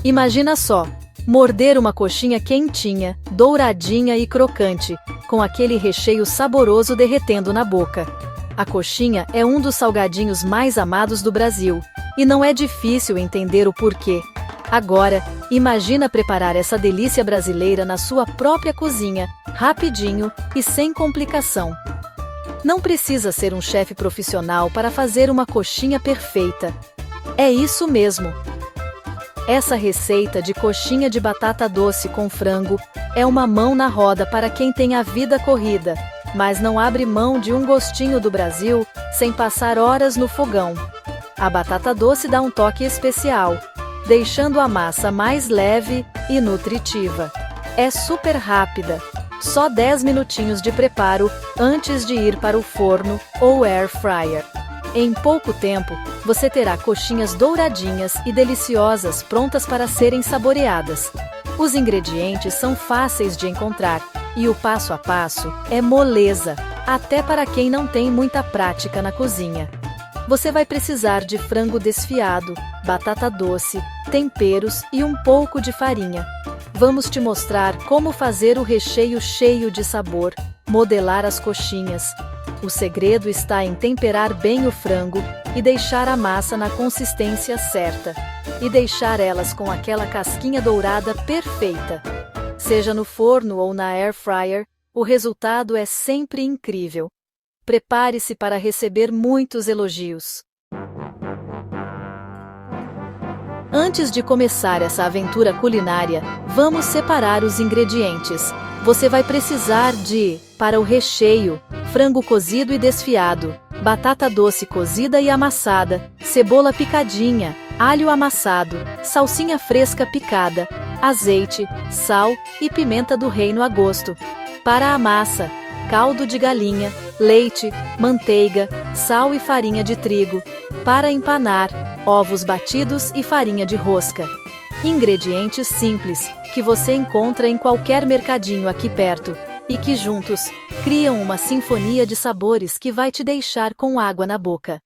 Imagina só, morder uma coxinha quentinha, douradinha e crocante, com aquele recheio saboroso derretendo na boca. A coxinha é um dos salgadinhos mais amados do Brasil, e não é difícil entender o porquê. Agora, imagina preparar essa delícia brasileira na sua própria cozinha, rapidinho e sem complicação. Não precisa ser um chefe profissional para fazer uma coxinha perfeita. É isso mesmo! Essa receita de coxinha de batata doce com frango é uma mão na roda para quem tem a vida corrida, mas não abre mão de um gostinho do Brasil sem passar horas no fogão. A batata doce dá um toque especial, deixando a massa mais leve e nutritiva. É super rápida, só 10 minutinhos de preparo antes de ir para o forno ou air fryer. Em pouco tempo, você terá coxinhas douradinhas e deliciosas prontas para serem saboreadas. Os ingredientes são fáceis de encontrar e o passo a passo é moleza, até para quem não tem muita prática na cozinha. Você vai precisar de frango desfiado, batata doce, temperos e um pouco de farinha. Vamos te mostrar como fazer o recheio cheio de sabor, modelar as coxinhas. O segredo está em temperar bem o frango e deixar a massa na consistência certa. E deixar elas com aquela casquinha dourada perfeita. Seja no forno ou na air fryer, o resultado é sempre incrível. Prepare-se para receber muitos elogios. Antes de começar essa aventura culinária, vamos separar os ingredientes. Você vai precisar de, para o recheio, frango cozido e desfiado, batata doce cozida e amassada, cebola picadinha, alho amassado, salsinha fresca picada, azeite, sal e pimenta do reino a gosto. Para a massa, caldo de galinha, leite, manteiga, sal e farinha de trigo. Para empanar, ovos batidos e farinha de rosca. Ingredientes simples, que você encontra em qualquer mercadinho aqui perto, e que juntos, criam uma sinfonia de sabores que vai te deixar com água na boca.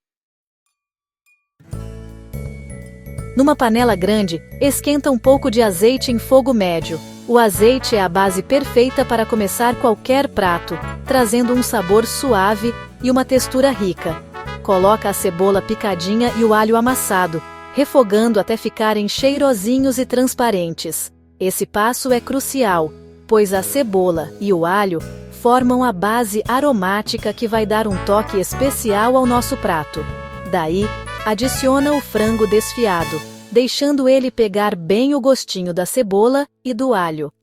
Numa panela grande, esquenta um pouco de azeite em fogo médio. O azeite é a base perfeita para começar qualquer prato, trazendo um sabor suave e uma textura rica. Coloca a cebola picadinha e o alho amassado, refogando até ficarem cheirosinhos e transparentes. Esse passo é crucial, pois a cebola e o alho formam a base aromática que vai dar um toque especial ao nosso prato. Daí, adiciona o frango desfiado, deixando ele pegar bem o gostinho da cebola e do alho.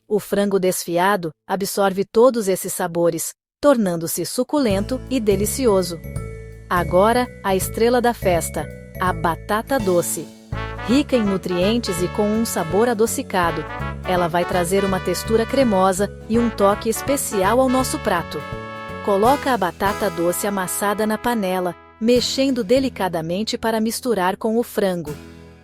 O frango desfiado absorve todos esses sabores, tornando-se suculento e delicioso. Agora, a estrela da festa, a batata doce. Rica em nutrientes e com um sabor adocicado, ela vai trazer uma textura cremosa e um toque especial ao nosso prato. Coloca a batata doce amassada na panela, mexendo delicadamente para misturar com o frango.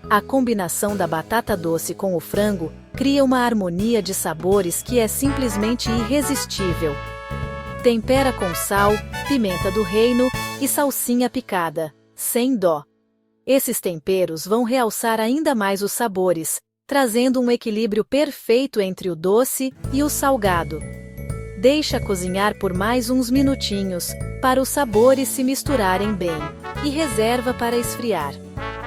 A combinação da batata doce com o frango cria uma harmonia de sabores que é simplesmente irresistível. Tempera com sal, pimenta do reino e salsinha picada, sem dó. Esses temperos vão realçar ainda mais os sabores, trazendo um equilíbrio perfeito entre o doce e o salgado. Deixa cozinhar por mais uns minutinhos, para os sabores se misturarem bem, e reserva para esfriar.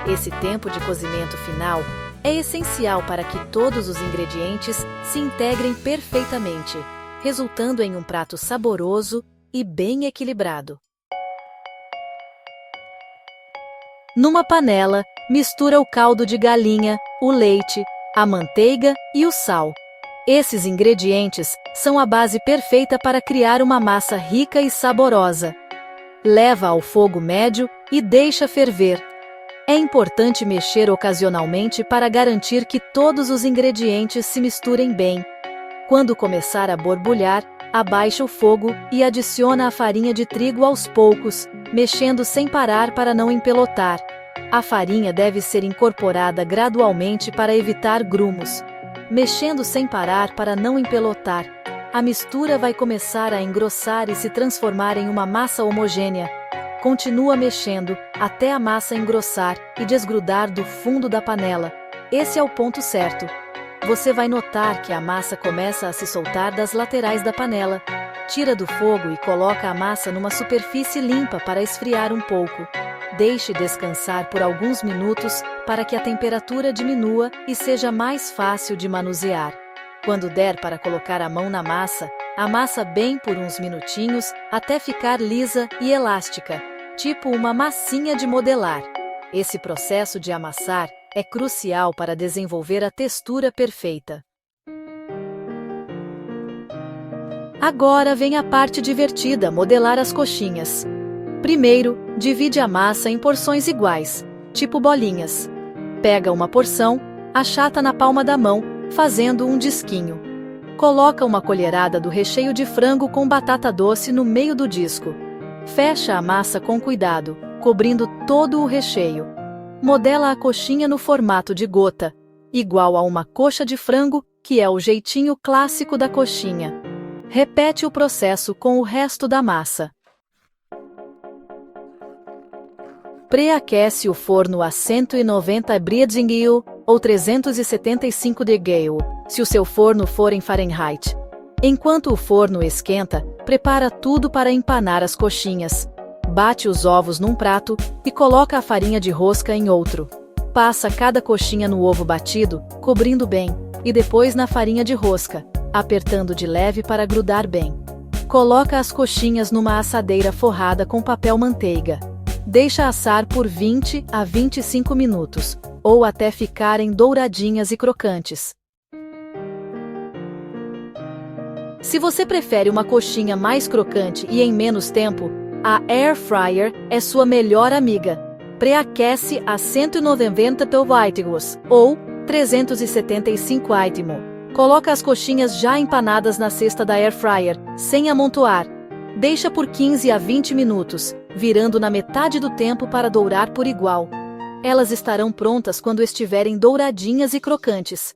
Esse tempo de cozimento final é essencial para que todos os ingredientes se integrem perfeitamente, resultando em um prato saboroso e bem equilibrado. Numa panela, mistura o caldo de galinha, o leite, a manteiga e o sal. Esses ingredientes são a base perfeita para criar uma massa rica e saborosa. Leva ao fogo médio e deixa ferver. É importante mexer ocasionalmente para garantir que todos os ingredientes se misturem bem. Quando começar a borbulhar, abaixa o fogo e adiciona a farinha de trigo aos poucos, mexendo sem parar para não empelotar. A farinha deve ser incorporada gradualmente para evitar grumos. Mexendo sem parar para não empelotar, a mistura vai começar a engrossar e se transformar em uma massa homogênea. Continua mexendo até a massa engrossar e desgrudar do fundo da panela. Esse é o ponto certo. Você vai notar que a massa começa a se soltar das laterais da panela. Tira do fogo e coloca a massa numa superfície limpa para esfriar um pouco. Deixe descansar por alguns minutos para que a temperatura diminua e seja mais fácil de manusear. Quando der para colocar a mão na massa, amassa bem por uns minutinhos até ficar lisa e elástica, tipo uma massinha de modelar. Esse processo de amassar é crucial para desenvolver a textura perfeita. Agora vem a parte divertida, modelar as coxinhas. Primeiro, divide a massa em porções iguais, tipo bolinhas. Pega uma porção, achata na palma da mão, fazendo um disquinho. Coloca uma colherada do recheio de frango com batata doce no meio do disco. Fecha a massa com cuidado, cobrindo todo o recheio. Modela a coxinha no formato de gota, igual a uma coxa de frango, que é o jeitinho clássico da coxinha. Repete o processo com o resto da massa. Pré-aquece o forno a 190 °C ou 375 °C, se o seu forno for em Fahrenheit. Enquanto o forno esquenta, prepara tudo para empanar as coxinhas. Bate os ovos num prato e coloca a farinha de rosca em outro. Passa cada coxinha no ovo batido, cobrindo bem, e depois na farinha de rosca, apertando de leve para grudar bem. Coloca as coxinhas numa assadeira forrada com papel manteiga. Deixa assar por 20 a 25 minutos, ou até ficarem douradinhas e crocantes. Se você prefere uma coxinha mais crocante e em menos tempo, a Air Fryer é sua melhor amiga. Pré-aquece a 190 °C ou 375 °C. Coloca as coxinhas já empanadas na cesta da Air Fryer, sem amontoar. Deixa por 15 a 20 minutos, virando na metade do tempo para dourar por igual. Elas estarão prontas quando estiverem douradinhas e crocantes.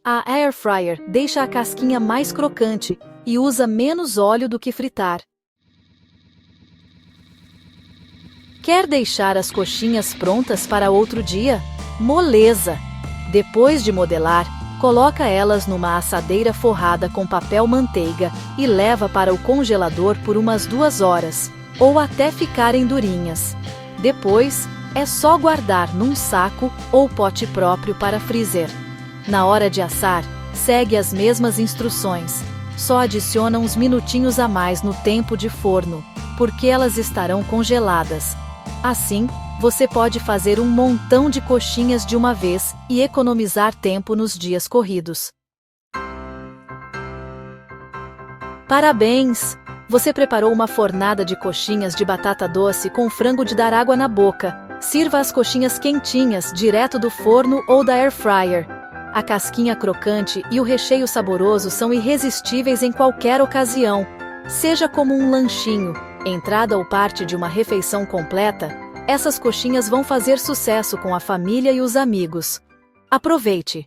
A Air Fryer deixa a casquinha mais crocante e usa menos óleo do que fritar. Quer deixar as coxinhas prontas para outro dia? Moleza! Depois de modelar, coloca elas numa assadeira forrada com papel manteiga e leva para o congelador por umas 2 horas, ou até ficarem durinhas. Depois, é só guardar num saco ou pote próprio para freezer. Na hora de assar, segue as mesmas instruções. Só adiciona uns minutinhos a mais no tempo de forno, porque elas estarão congeladas. Assim, você pode fazer um montão de coxinhas de uma vez e economizar tempo nos dias corridos. Parabéns! Você preparou uma fornada de coxinhas de batata doce com frango de dar água na boca. Sirva as coxinhas quentinhas, direto do forno ou da Air Fryer. A casquinha crocante e o recheio saboroso são irresistíveis em qualquer ocasião. Seja como um lanchinho, entrada ou parte de uma refeição completa, essas coxinhas vão fazer sucesso com a família e os amigos. Aproveite!